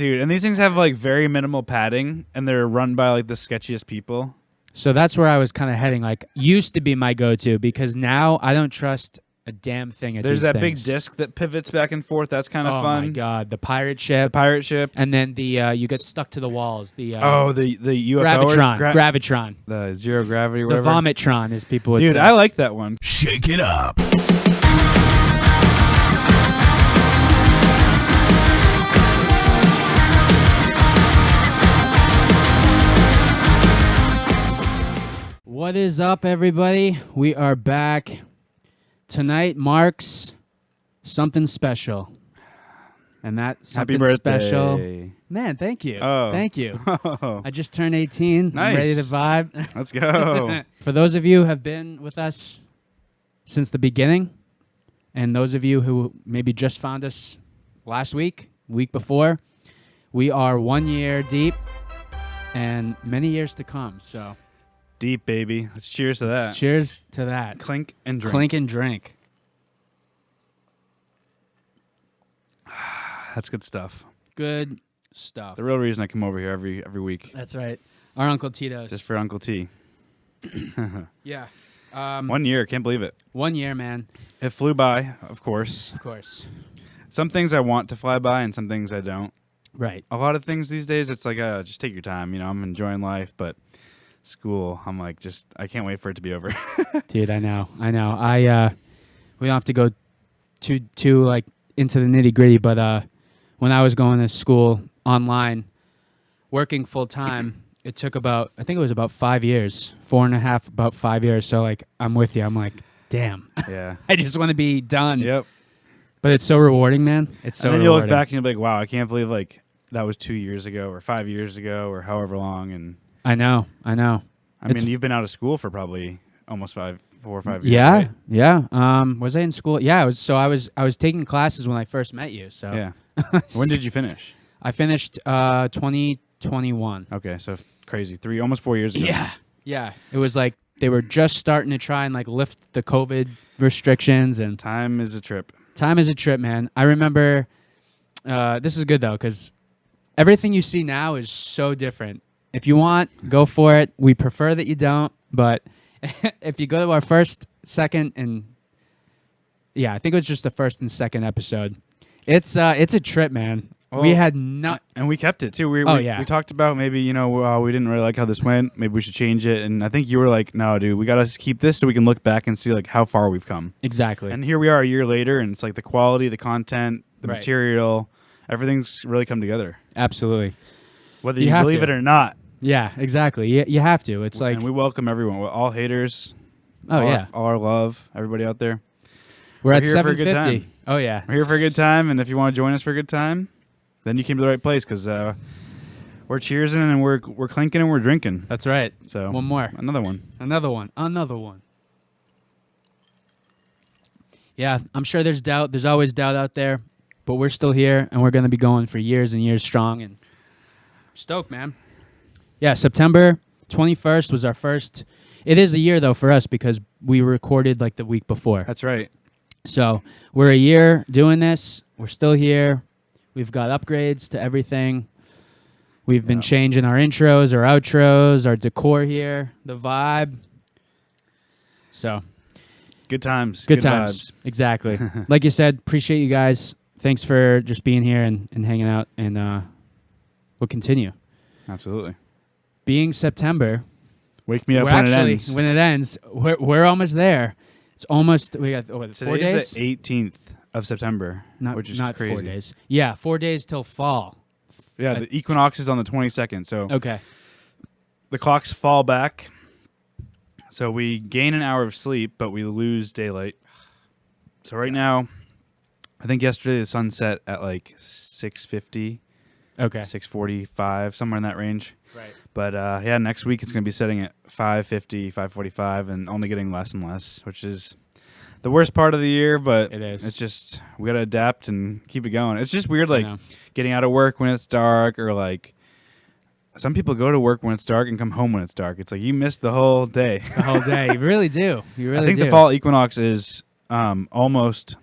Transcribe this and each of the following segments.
Dude, and these things have like very minimal padding, and they're run by like the sketchiest people. So that's where I was kind of heading. Like, used to be my go-to because now I don't trust a damn thing at There's these that big things. disc that pivots back and forth. That's kind of fun. Oh my god, the pirate ship. And then the you get stuck to the walls. The the UFO Gravitron. The zero gravity. Or The whatever. Vomitron, as people would say. Dude, I like that one. Shake it up. What is up, everybody? We are back. Tonight marks something special. And that something Happy birthday. special. Man, thank you. Oh. Thank you. Oh, I just turned 18. Nice. I'm ready to vibe. let's go. For those of you who have been with us since the beginning, and those of you who maybe just found us last week before, we are 1 year deep and many years to come. So Deep, baby. Let's cheers to that. cheers to that. Clink and drink. Clink and drink. That's good stuff. Good stuff. The real reason I come over here every week. That's right. Our Uncle Tito's. Just for Uncle T. Yeah. 1 year. Can't believe it. 1 year, man. It flew by, of course. Of course. Some things I want to fly by and some things I don't. Right. A lot of things these days, it's like, just take your time. You know, I'm enjoying life, but school, I'm like, I can't wait for it to be over. Dude, I know. We don't have to go too like into the nitty gritty, but when I was going to school online, working full time, it took about 5 years, 4.5, about 5 years. So like, I'm with you. I'm like, damn, Yeah. I just want to be done. Yep. But it's so rewarding, man. It's so And then rewarding. you look back and you're like, wow, I can't believe like that was 2 years ago or 5 years ago or however long. And I know. I mean, you've been out of school for probably almost 4 or 5 years. Yeah, right? yeah. Was I in school? Yeah, I was. So I was taking classes when I first met you. So Yeah. When did you finish? I finished 2021. Okay, so crazy. Almost 4 years ago. Yeah. It was like they were just starting to try and like lift the COVID restrictions, and Time is a trip. time is a trip, man. I remember. This is good though, because everything you see now is so different. If you want, go for it. We prefer that you don't, but if you go to our first, second, and I think it was just the first and second episode. It's a trip, man. Well, we had not. And we kept it too. We talked about maybe, we didn't really like how this went. Maybe we should change it. And I think you were like, no, dude, we got to keep this so we can look back and see like how far we've come. Exactly. And here we are a year later, and it's like the quality, the content, the Right. material, everything's really come together. Absolutely. Whether You you have believe to. it or not. Yeah, exactly. You have to. It's like, And we welcome everyone, all haters. oh all yeah, all our love, everybody out there. we're at here for a good 750. time. Oh yeah, We're here for a good time, and if you want to join us for a good time, then you came to the right place because we're cheersing and we're clinking and we're drinking. That's right. So One more. another one. Another one. Yeah, I'm sure there's doubt. There's always doubt out there, but we're still here, and we're going to be going for years and years strong. And stoked, man. Yeah, September 21st was our first. It is a year, though, for us because we recorded like the week before. That's right. So we're a year doing this. We're still here. We've got upgrades to everything. We've been changing our intros, our outros, our decor here, the vibe. So Good times. good times. Vibes. Exactly. Like you said, appreciate you guys. Thanks for just being here and hanging out. And we'll continue. Absolutely. Being September, Wake me up we're when actually, it ends. when it ends, we're almost there. It's almost, we got 4 days? Today's the 18th of September, Not, which is not crazy. 4 days. Yeah, 4 days till fall. Yeah, the equinox is on the 22nd, so Okay. the clocks fall back. So we gain an hour of sleep, but we lose daylight. So right now, I think yesterday the sun set at like 6:50, Okay. 6:45, somewhere in that range. Right. But next week it's going to be setting at 5:50, 5:45, and only getting less and less, which is the worst part of the year. But It is. It's just we got to adapt and keep it going. It's just weird, I like know. getting out of work when it's dark, or like some people go to work when it's dark and come home when it's dark. It's like you missed the whole day. The whole day. You really do. You really I think do. the fall equinox is almost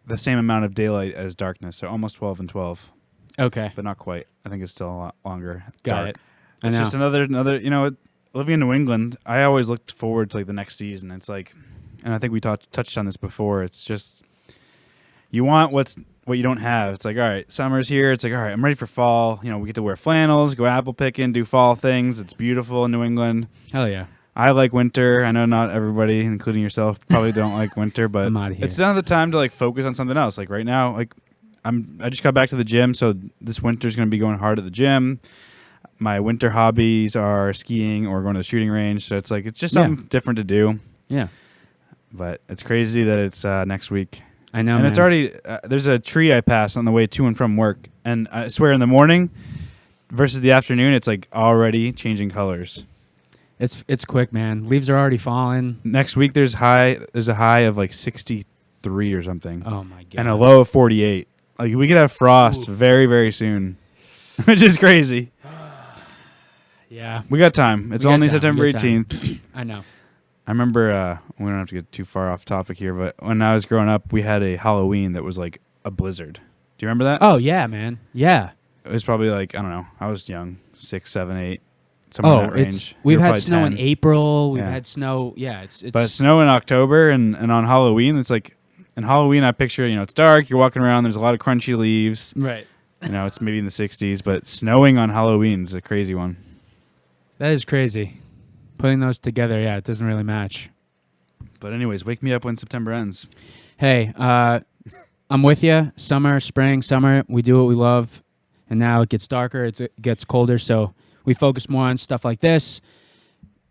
the same amount of daylight as darkness, so almost 12 and 12. Okay. but not quite. I think it's still a lot longer. Got dark. it. I It's know. just another. Living in New England, I always looked forward to like the next season. It's like, and I think we touched on this before. It's just you want what you don't have. It's like, all right, summer's here. It's like, all right, I'm ready for fall. We get to wear flannels, go apple picking, do fall things. It's beautiful in New England. Hell yeah. I like winter. I know not everybody, including yourself, probably don't like winter, but I'm outta here. it's another time to like focus on something else. Like right now, like I just got back to the gym, so this winter's going to be going hard at the gym. My winter hobbies are skiing or going to the shooting range, so it's like it's just something different to do. Yeah. But it's crazy that it's next week. I know, And man. it's already there's a tree I passed on the way to and from work, and I swear in the morning versus the afternoon, it's like already changing colors. It's quick, man. Leaves are already falling. Next week there's a high of like 63 or something, Oh my god. and a low of 48. Like we could have frost very very soon, which is crazy. Yeah. We got time. It's We got only time. September We got time. 18th. I know. I remember we don't have to get too far off topic here, but when I was growing up, we had a Halloween that was like a blizzard. Do you remember that? Oh yeah, man. Yeah. It was probably like, I don't know, I was young, 6, 7, 8, somewhere in that range. we've You were had probably snow 10. in April. We've Yeah. had snow. Yeah, it's But snow in October and on Halloween, it's like, in Halloween, I picture, it's dark, you're walking around, there's a lot of crunchy leaves. right. It's maybe in the 60s, but snowing on Halloween is a crazy one. That is crazy. Putting those together, yeah, it doesn't really match. But anyways, wake me up when September ends. Hey, I'm with you. Summer, spring, summer, we do what we love. And now it gets darker, it gets colder, so we focus more on stuff like this.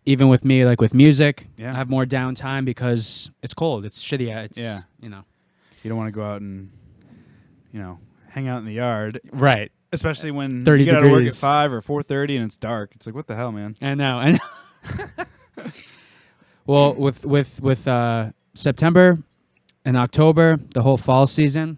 Even with me, like with music, Yeah. I have more downtime because it's cold. It's shitty. It's, Yeah. you know. You don't want to go out and, hang out in the yard. Right. Especially when 30 you get out of work at degrees. 5 or 4:30 and it's dark. It's like, what the hell, man? I know. Well, with September and October, the whole fall season,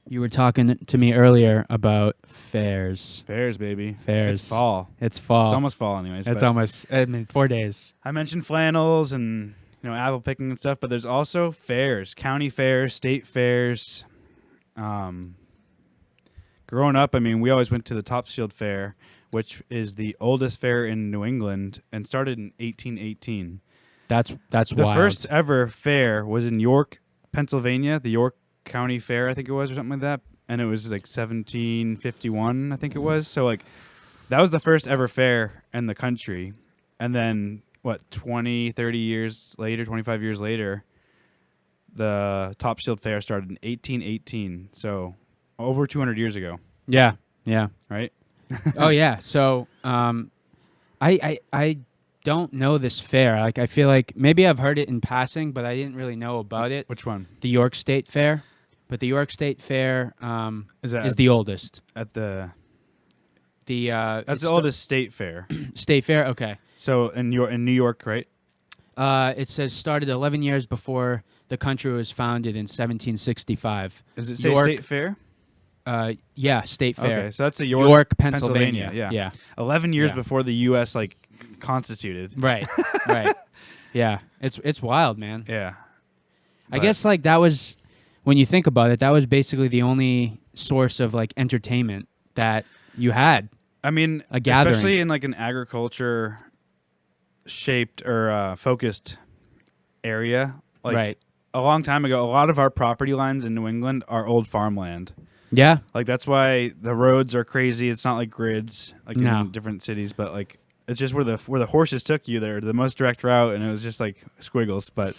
you were talking to me earlier about fairs. Fairs, baby. Fairs. It's fall. It's fall. It's almost fall anyways. It's but almost, 4 days. I mentioned flannels and, apple picking and stuff, but there's also fairs, county fairs, state fairs. Growing up, we always went to the Topsfield Fair, which is the oldest fair in New England and started in 1818. That's The wild. first ever fair was in York, Pennsylvania, the York County Fair, I think it was, or something like that. And it was like 1751, I think it was. So like that was the first ever fair in the country. And then 20, 30 years later, 25 years later, the Topsfield Fair started in 1818. So over 200 years ago, Yeah. Yeah. right? Oh yeah. So I don't know this fair. Like I feel like maybe I've heard it in passing, but I didn't really know about it. Which one? The York State Fair. But the York State Fair Is that is the oldest. at the That's the oldest state fair. State Fair. Okay. So in New York, right? It says started 11 years before the country was founded in 1765. Does it say York- state fair? Yeah, State Fair. Okay, so that's the York, Pennsylvania. Yeah. Yeah. 11 years Yeah. before the U.S. Constituted. Right. Right. Yeah. It's wild, man. Yeah. I But- guess that was, when you think about it, that was basically the only source of entertainment that you had. a gathering. especially in an agriculture shaped or focused area. Right. A long time ago, a lot of our property lines in New England are old farmland. Yeah. That's why the roads are crazy. It's not like grids No. in different cities, but it's just where the horses took you there, the most direct route, and it was just squiggles. But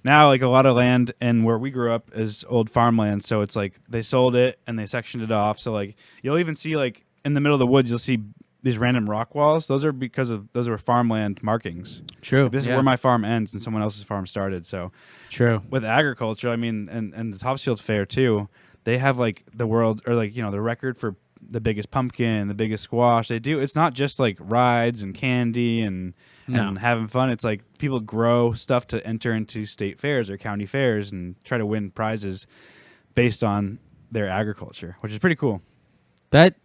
now a lot of land and where we grew up is old farmland, so it's they sold it and they sectioned it off. So you'll even see in the middle of the woods, you'll see these random rock walls. Those are because of those are farmland markings. True. This is yeah. where my farm ends and someone else's farm started. So True. with agriculture, and the Topsfield Fair too, they have the world or the record for the biggest pumpkin, the biggest squash. They do. It's not just rides and candy and having fun. It's people grow stuff to enter into state fairs or county fairs and try to win prizes based on their agriculture, which is pretty cool. That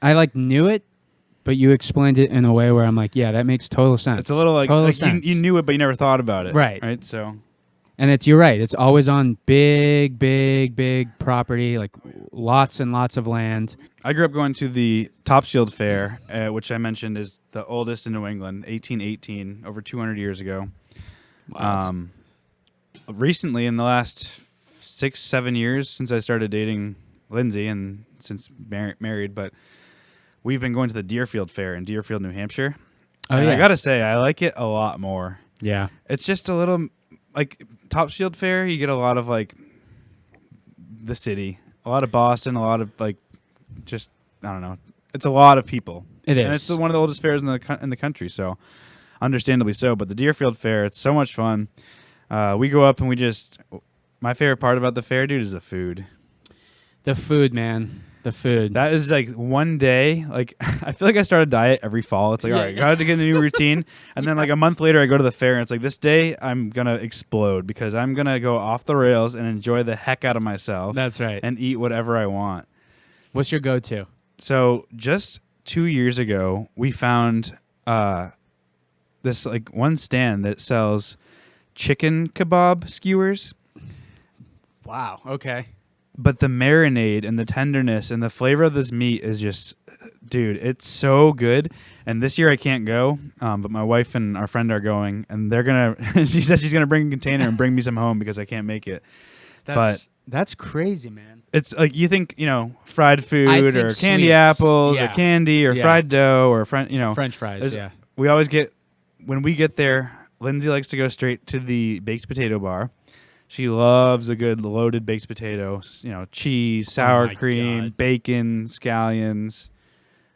I knew it, but you explained it in a way where I'm yeah, that makes total sense. It's a little total sense. you knew it, but you never thought about it. Right. Right. So And you're right. It's always on big property, like lots and lots of land. I grew up going to the Topsfield Fair, which I mentioned is the oldest in New England, 1818, over 200 years ago. Wow. Recently, in the last 6-7 years since I started dating Lindsay and since married, but we've been going to the Deerfield Fair in Deerfield, New Hampshire. Oh, and yeah. I got to say, I like it a lot more. Yeah. It's just a little, like, Topsfield Fair, you get a lot of, like, the city, a lot of Boston, a lot of, like, just, I don't know. It's a lot of people. It is. And it's one of the oldest fairs in the country, so understandably so. But the Deerfield Fair, it's so much fun. We go up and my favorite part about the fair, dude, is the food. The food, man. The food. That is like one day, like I feel like I start a diet every fall. It's like, all right, got to get a new routine. And then like a month later, I go to the fair and it's like, this day I'm going to explode because I'm going to go off the rails and enjoy the heck out of myself. That's right. And eat whatever I want. What's your go-to? So just 2 years ago, we found this like one stand that sells chicken kebab skewers. Wow. Okay. But the marinade and the tenderness and the flavor of this meat is just, dude, it's so good. And this year I can't go, but my wife and our friend are going, and they're gonna. She says she's gonna bring a container and bring me some home because I can't make it. That's crazy, man. It's like you think, fried food or candy sweets. apples Yeah. or candy or Yeah. fried dough or French fries. Yeah. We always get when we get there. Lindsay likes to go straight to the baked potato bar. She loves a good loaded baked potato, cheese, sour my cream, God. bacon, scallions.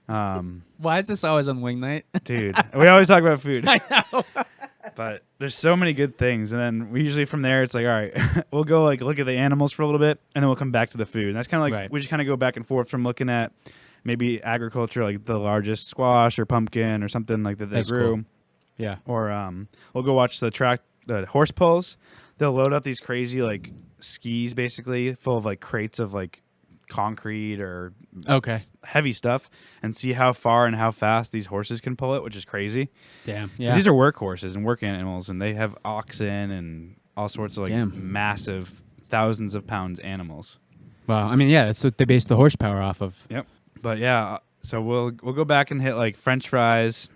Why is this always on wing night? Dude, we always talk about food. I know. But there's so many good things. And then we usually from there, it's like, all right, we'll go like look at the animals for a little bit, and then we'll come back to the food. And that's kind of like, Right. we just kind of go back and forth from looking at maybe agriculture, like the largest squash or pumpkin or something like that they That's grew. cool. Yeah. Or we'll go watch the horse pulls. They'll load up these crazy like skis, basically full of like crates of like concrete or Okay. heavy stuff, and see how far and how fast these horses can pull it, which is crazy. Damn. 'Cause Yeah. these are work horses and work animals, and they have oxen and all sorts of like Damn. massive thousands of pounds animals. Well, I mean, yeah, that's what they base the horsepower off of. Yep. But yeah, so we'll go back and hit like French fries.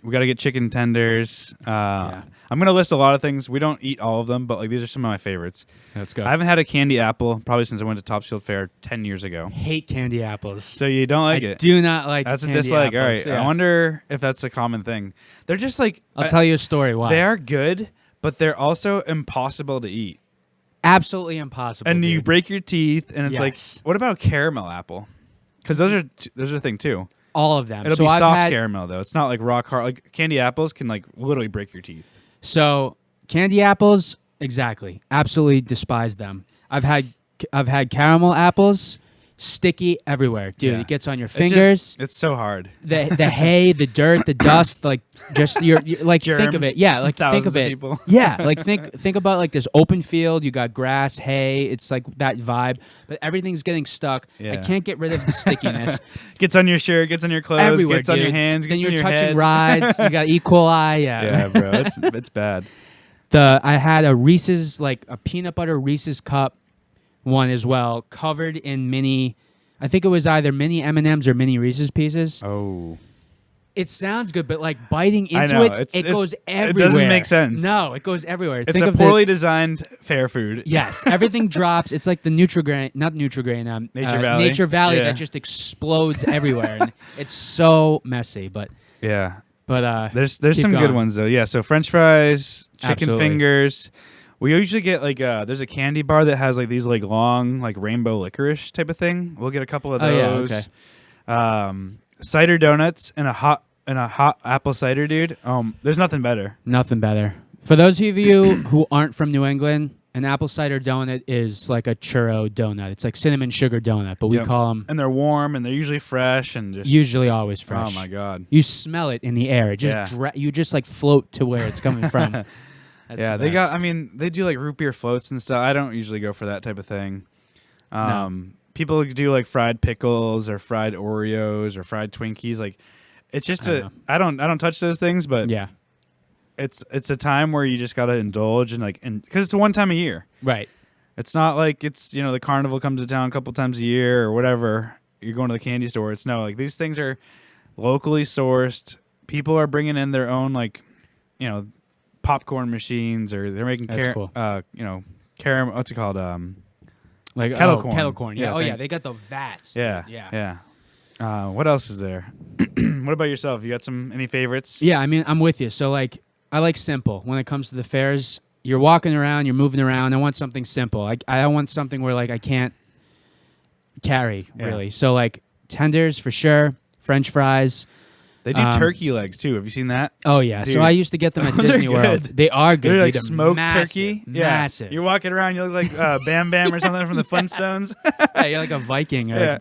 We got to get chicken tenders. Yeah. I'm going to list a lot of things. We don't eat all of them, but like these are some of my favorites. Let's go. I haven't had a candy apple probably since I went to Topsfield Fair 10 years ago. hate candy apples. So you don't like I it? do not like That's a candy dislike. apples. All right. Yeah. I wonder if that's a common thing. They're just like I'll tell you a story why. They are good, but they're also impossible to eat. Absolutely impossible. And you dude. break your teeth, and it's Yes. like, what about caramel apple? Because those are a thing too. all of them. It'll so be I've soft had, caramel though. It's not like rock hard. Like candy apples can like literally break your teeth. So candy apples, exactly. Absolutely despise them. I've had caramel apples, sticky everywhere, dude. Yeah. It gets on your It's fingers. it's so hard. The hay, the dirt, the dust, like just your like think of Germs, it. Yeah, like think thousands of of it. people. Yeah, like think about like this open field. You got grass, hay. It's like that vibe, but everything's getting stuck. I Yeah. can't get rid of the stickiness. Gets on your shirt, gets on your clothes, Everywhere, gets on your dude. hands, Then gets you're on your touching head. rides. You got E. coli. Yeah, bro, it's bad. I had a Reese's, like a peanut butter Reese's cup one as well, covered in mini. I think it was either mini M&Ms or mini Reese's Pieces. Oh, It sounds good, but like biting I into know. it, it goes everywhere. It doesn't make sense. No, it goes everywhere. It's Think a of poorly designed fair food. Yes, everything drops. It's like the Nutrigrain, not Nutrigrain, Nature Valley. Nature Valley Yeah. that just explodes everywhere. And it's so messy, but Yeah. there's There's keep some good going. ones though. Yeah, so French fries, chicken Absolutely. fingers. We usually get like there's a candy bar that has like these like long like rainbow licorice type of thing. We'll get a couple of Oh, yeah, those. okay. Cider donuts and a hot apple cider, dude. There's nothing better. Nothing better. For those of you who aren't from New England, an apple cider donut is like a churro donut. It's like cinnamon sugar donut, but we Yep. call them And they're warm and they're usually fresh and just usually always fresh. Oh my god. You smell it in the air. It just you just like float to where it's coming from. That's Yeah, the they got. best. I mean, they do like root beer floats and stuff. I don't usually go for that type of thing. People do like fried pickles or fried Oreos or fried Twinkies. Like, it's just I I don't touch those things, but yeah. it's a time where you just gotta indulge and because it's one time a year. Right. It's not like it's the carnival comes to town a couple times a year or whatever. You're going to the candy store. It's no, like these things are locally sourced. People are bringing in their own popcorn machines, or they're making cool. caramel. What's it called? Like kettle corn. Kettle corn. Yeah. Yeah, They got the vats. Dude. Yeah. What else is there? What about yourself? You got any favorites? Yeah, I mean, I'm with you. So like, I like simple when it comes to the fairs. You're walking around, you're moving around. I want something simple. I want something where like I can't carry really. So like tenders for sure, French fries. They do turkey legs too. Have you seen that? Oh yeah. Dude. So I used to get them at Disney World. They are good. They're dude. like smoked massive, turkey. Massive. Yeah. You're walking around. You look like Bam Bam or something from the Flintstones. Yeah, you're like a Viking. Yeah.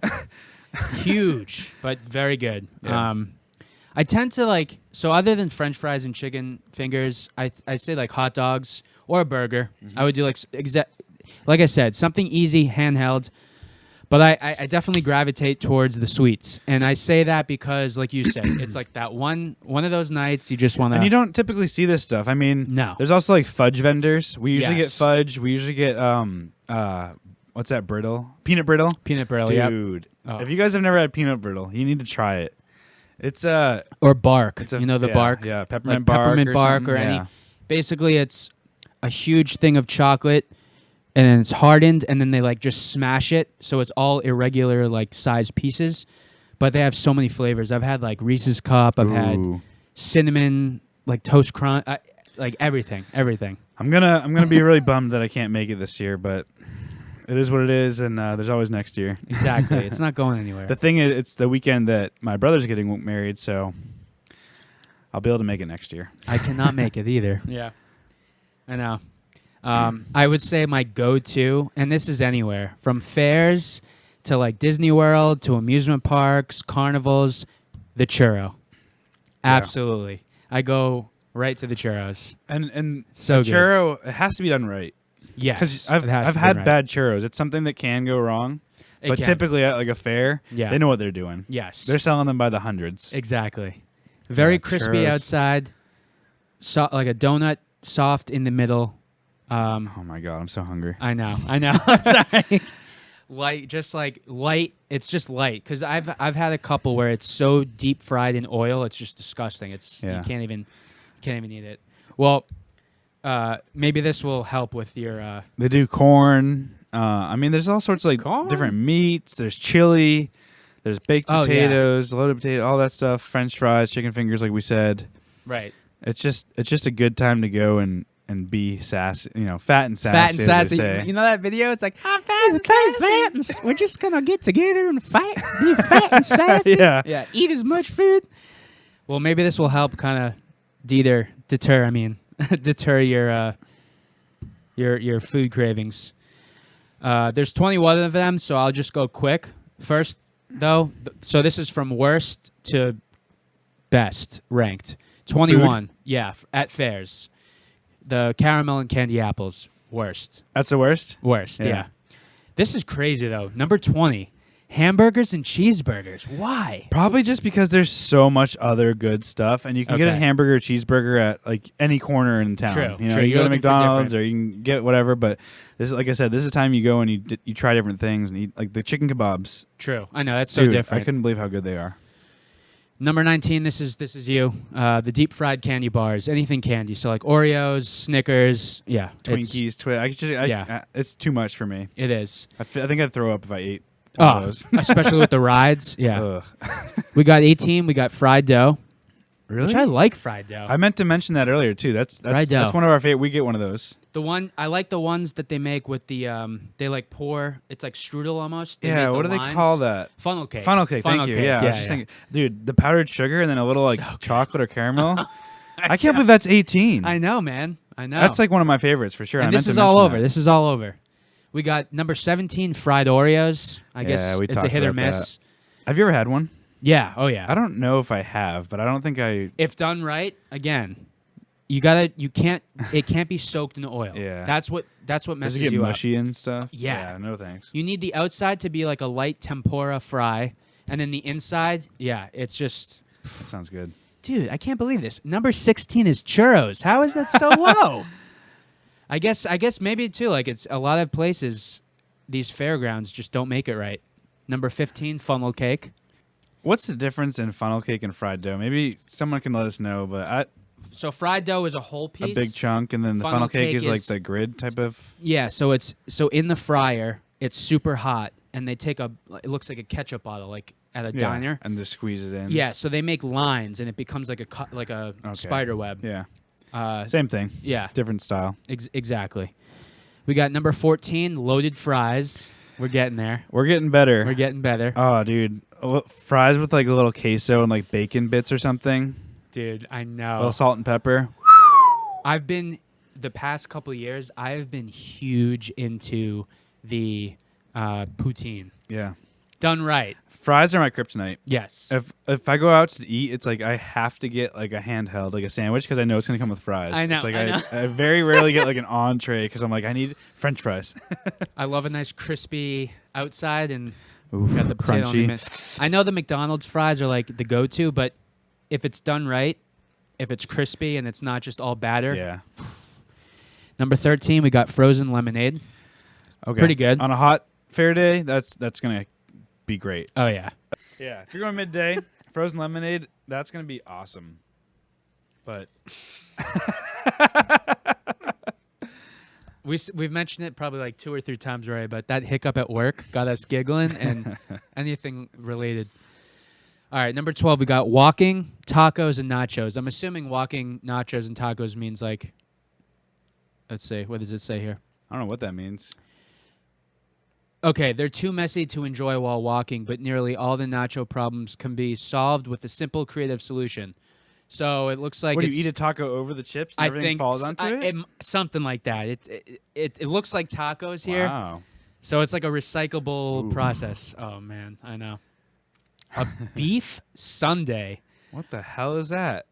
Huge, but very good. Yeah. I tend to so other than French fries and chicken fingers, I say like hot dogs or a burger. I would do like I said, something easy, handheld. But I definitely gravitate towards the sweets. And I say that because, like you said, it's like that one of those nights you just want to... And you don't typically see this stuff. I mean, no. There's also like fudge vendors. We usually get Yes. fudge. We usually get, what's that, brittle? Peanut brittle? Peanut brittle, Dude. Oh. If you guys have never had peanut brittle, you need to try it. It's or bark. It's the bark? Yeah, Like peppermint bark. peppermint bark something. or any... Yeah. Basically, it's a huge thing of chocolate, and then it's hardened, and then they just smash it, so it's all irregular size pieces. But they have so many flavors. I've had Reese's Cup. I've had Ooh. cinnamon, toast crunch, everything. I'm gonna be really bummed that I can't make it this year, but it is what it is, and there's always next year. Exactly. It's not going anywhere. The thing is, it's the weekend that my brother's getting married, so I'll be able to make it next year. I cannot make it either. Yeah, I know. I would say my go-to, and this is anywhere, from fairs to Disney World to amusement parks, carnivals, the churro. Absolutely. I go right to the churros. And So the good. churro, it has to be done right. Yes. Because I've had bad churros. It's something that can go wrong. It But can. typically at a fair, Yeah. they know what they're doing. Yes. They're selling them by the hundreds. Exactly. Very Yeah, crispy churros. outside, like a donut, soft in the middle. Oh my God, I'm so hungry. I know. I'm sorry. Light, just light. It's just light because I've had a couple where it's so deep fried in oil, it's just disgusting. You can't even eat it. Well, maybe this will help with your. They do corn. I mean, there's all sorts of corn? different meats. There's chili. There's baked Oh, yeah. potatoes, loaded potato, all that stuff. French fries, chicken fingers, like we said. Right. It's just a good time to go and be sassy, fat and sassy. Fat and as they sassy. say. You know that video? It's like, I'm fat and sassy. We're just going to get together and fight. Be fat and sassy. Yeah. Yeah. Eat as much food. Well, maybe this will help kind of deter your food cravings. There's 21 of them, so I'll just go quick. First, though, so this is from worst to best ranked. 21, yeah, at fairs. The caramel and candy apples, worst. That's the worst? Worst, Yeah. yeah. This is crazy, though. Number 20, hamburgers and cheeseburgers. Why? Probably just because there's so much other good stuff, and you can get a Okay. hamburger or cheeseburger at any corner in town. True, You true. you You're go to looking for McDonald's different. or you can get whatever. But this is, like I said, this is the time you go and you try different things and eat the chicken kebabs. True. I know, that's so Dude, different. I couldn't believe how good they are. Number 19, this is you. The deep fried candy bars, anything candy. So Oreos, Snickers, yeah. Twinkies, it's too much for me. It is. I think I'd throw up if I ate all those. Especially with the rides. Yeah. Ugh. We got 18. We got fried dough. Really? Which I like fried dough. I meant to mention that earlier too. That's Fried dough. that's one of our favorite. We get one of those. I like the ones that they make with the they pour. It's like strudel almost. They Yeah. make What the do they lines. call that? Funnel cake. Funnel cake. Thank you. Yeah. I was just thinking, dude, the powdered sugar and then a little chocolate or caramel. I can't believe that's 18. I know, man. I know. That's one of my favorites for sure. And I this meant is to all mention over. that. This is all over. We got number 17, fried Oreos. I guess we it's a talked hit or about miss. Have you ever had one? Yeah. Oh yeah. I don't know if I have, but I don't think I. If done right, again, it can't be soaked in oil. Yeah. That's what Does messes it get you up. mushy and stuff? Yeah. No thanks. You need the outside to be like a light tempura fry, and then the inside, yeah, it's just That sounds good. Dude, I can't believe this. Number 16 is churros. How is that so low? I guess maybe too. Like it's a lot of places, these fairgrounds just don't make it right. Number 15, funnel cake. What's the difference in funnel cake and fried dough? Maybe someone can let us know. But So fried dough is a whole piece, a big chunk, and then the funnel cake is like the grid type of. Yeah. So in the fryer, it's super hot, and they take it looks like a ketchup bottle, like at a diner, and just squeeze it in. Yeah. So they make lines, and it becomes like a spider web. Yeah. Same thing. Yeah. Different style. Exactly. We got number 14, loaded fries. We're getting there. We're getting better. We're getting better. Oh, dude. Fries with like a little queso and like bacon bits or something. Dude, I A know. little salt and pepper. I've been, the past couple of years, I've been huge into the poutine. Yeah. Done right. Fries are my kryptonite. Yes. If I go out to eat, it's like I have to get like a handheld, like a sandwich, because I know it's gonna come with fries. I know. It's like I know. I very rarely get like an entree because I'm like I need French fries. I love a nice crispy outside and Oof, got the potato crunchy. on the I know the McDonald's fries are like the go-to, but if it's done right, if it's crispy and it's not just all batter. Yeah. Number 13, we got frozen lemonade. Okay. Pretty good. On a hot fair day, that's gonna be great. Oh yeah. Yeah. If you're going midday, frozen lemonade, that's gonna be awesome. But We've mentioned it probably like 2 or 3 times already, but that hiccup at work got us giggling and anything related. All right, number 12, we got walking, tacos, and nachos. I'm assuming walking, nachos, and tacos means like, let's see, what does it say here? I don't know what that means. Okay, they're too messy to enjoy while walking, but nearly all the nacho problems can be solved with a simple creative solution. So it looks like What, do you eat a taco over the chips and I everything think falls onto it? something like that. It looks like tacos here. Wow. So it's like a recyclable Ooh. process. Oh man, I know. A beef sundae. What the hell is that?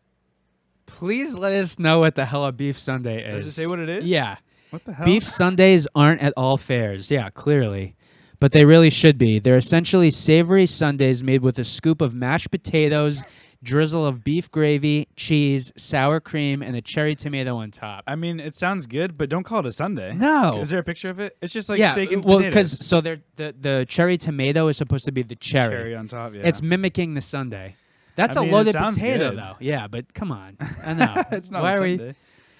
Please let us know what the hell a beef sundae is. Does it say what it is? Yeah. What the hell? Beef sundaes aren't at all fairs. Yeah, clearly. But they really should be. They're essentially savory sundaes made with a scoop of mashed potatoes, drizzle of beef gravy, cheese, sour cream, and a cherry tomato on top. I mean, it sounds good, but don't call it a sundae. No. Is there a picture of it? It's just like yeah, steak and well, potatoes. because the cherry tomato is supposed to be the cherry. On top, yeah. It's mimicking the sundae. That's I a mean, it loaded sounds potato, good. though. Yeah, but come on. I know. It's not Why a are we? sundae.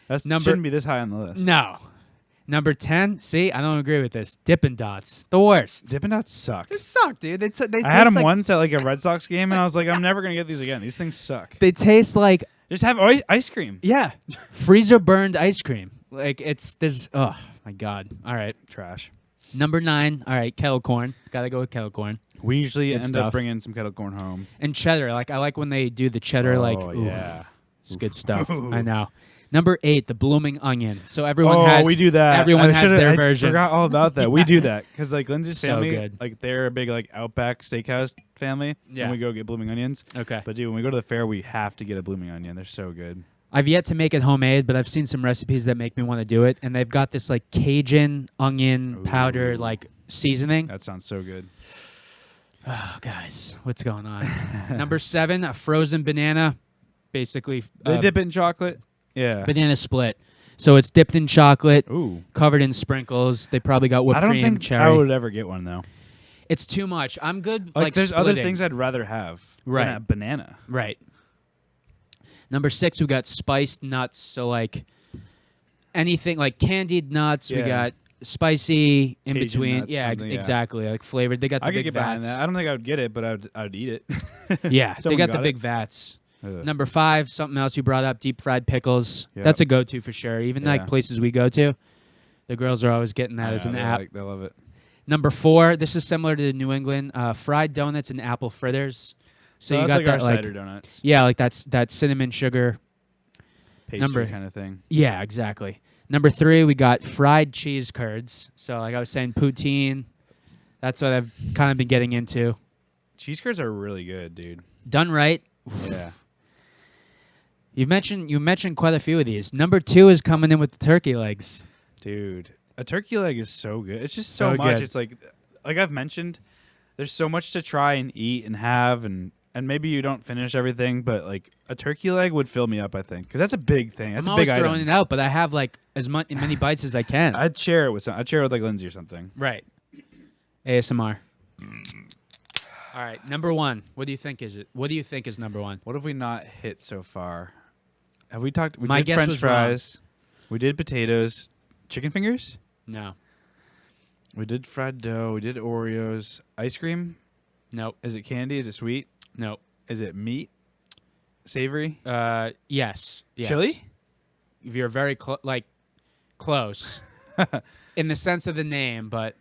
That Number- shouldn't be this high on the list. No. Number 10. See, I don't agree with this. Dippin' Dots, the worst. Dippin' Dots suck. They suck, dude. They I had them like, once at like a Red Sox game, and I was like, I'm never gonna get these again. These things suck. They taste like Just have ice cream. yeah, freezer burned ice cream. Like it's this. Oh my god. All right. Trash. Number 9. All right, kettle corn. Gotta go with kettle corn We usually Good end stuff. up bringing some kettle corn home. and cheddar. Like I like when they do the cheddar. Like oof, yeah. it's good stuff. Ooh. I know. Number 8, the blooming onion. So everyone Oh, has. we do that. Everyone I has should've- their I version. forgot all about that. We do that because like Lindsay's So family, good. like they're a big like Outback Steakhouse family. Yeah. And we go get blooming onions. Okay. But dude, when we go to the fair, we have to get a blooming onion. They're so good. I've yet to make it homemade, but I've seen some recipes that make me want to do it. And they've got this like Cajun onion powder Ooh. like seasoning. That sounds so good. Oh, guys, what's going on? Number 7, a frozen banana. Basically, They dip it in chocolate. Yeah. banana split. So it's dipped in chocolate, Ooh. covered in sprinkles. They probably got whipped I don't cream, think cherry. I would ever get one though. It's too much. I'm good. Like there's other splitting. things I'd rather have Right. than a banana. Right. Number 6, we got spiced nuts. So like anything like candied nuts. We Yeah. got spicy in Cajun between. nuts, Yeah, something, yeah. exactly. Like flavored. They got the I could big get behind vats. that. I don't think I would get it, but I'd eat it. Yeah, they Someone got the got big it? vats. Ugh. Number 5, something else you brought up, deep fried pickles. Yep. That's a go-to for sure. Even like Yeah. places we go to, the girls are always getting that I as know, an they app. they love it. Number 4, this is similar to New England, fried donuts and apple fritters. So you that's got like that our like cider donuts, yeah, like that cinnamon sugar. pastry number- kind of thing. Yeah, exactly. Number 3, we got fried cheese curds. So like I was saying, poutine. That's what I've kind of been getting into. Cheese curds are really good, dude. Done right. Yeah. You mentioned quite a few of these. Number 2 is coming in with the turkey legs. Dude, a turkey leg is so good. It's just so So much. good. It's like I've mentioned, there's so much to try and eat and have, and and maybe you don't finish everything, but like a turkey leg would fill me up, I think, because that's a big thing. That's I'm a big always throwing item. it out, but I have like as many bites as I can. I'd share it with like Lindsay or something. Right. ASMR. All right, number one. What do you think is it? What do you think is number one? What have we not hit so far? Have we talked? We My did guess French was fries. We did potatoes. Chicken fingers. No. We did fried dough. We did Oreos. Ice cream. Nope. Is it candy? Is it sweet? Nope. Is it meat? Savory? Yes. Chili? If you're very close in the sense of the name, but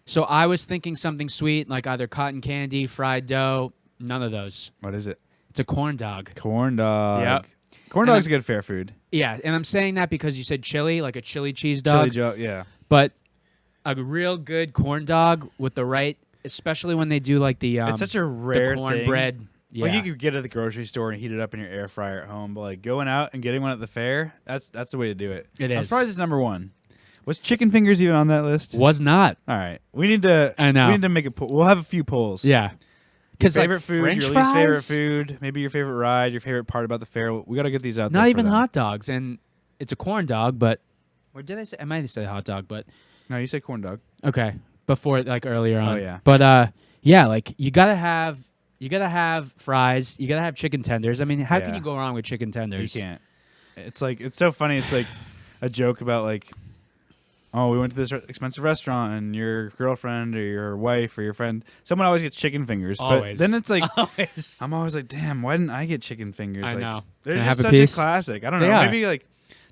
so I was thinking something sweet like either cotton candy, fried dough. None of those. What is it? It's a corn dog. Corn dog. Yep. Corn And dog's a good fair food. Yeah, and I'm saying that because you said chili, like a chili cheese dog. Yeah. But a real good corn dog with the right, especially when they do like the It's such a rare the thing. cornbread. Yeah. Like you could get it at the grocery store and heat it up in your air fryer at home, but like going out and getting one at the fair, that's the way to do it. It I'm is. surprised it's number one. Was chicken fingers even on that list? Was not. All right, we need to. I know. We need to make a poll. We'll have a few polls. Yeah. Your Because favorite like food, French your fries, least favorite food, maybe your favorite ride, your favorite part about the fair. We got to get these out there. not for even them. hot dogs, and it's a corn dog. But or did I say? I might have said hot dog, but No, you said corn dog. okay, before like earlier on. Oh, yeah. But yeah, like you gotta have fries. You gotta have chicken tenders. I mean, how can Yeah. you go wrong with chicken tenders? You can't. It's like it's so funny. It's like a joke about like, oh, we went to this expensive restaurant and your girlfriend or your wife or your friend, someone always gets chicken fingers. Always. But then it's like, Always. I'm always like, damn, why didn't I get chicken fingers? I like, know. They're Can I just have a such piece? a classic. I don't They know. are. Maybe like,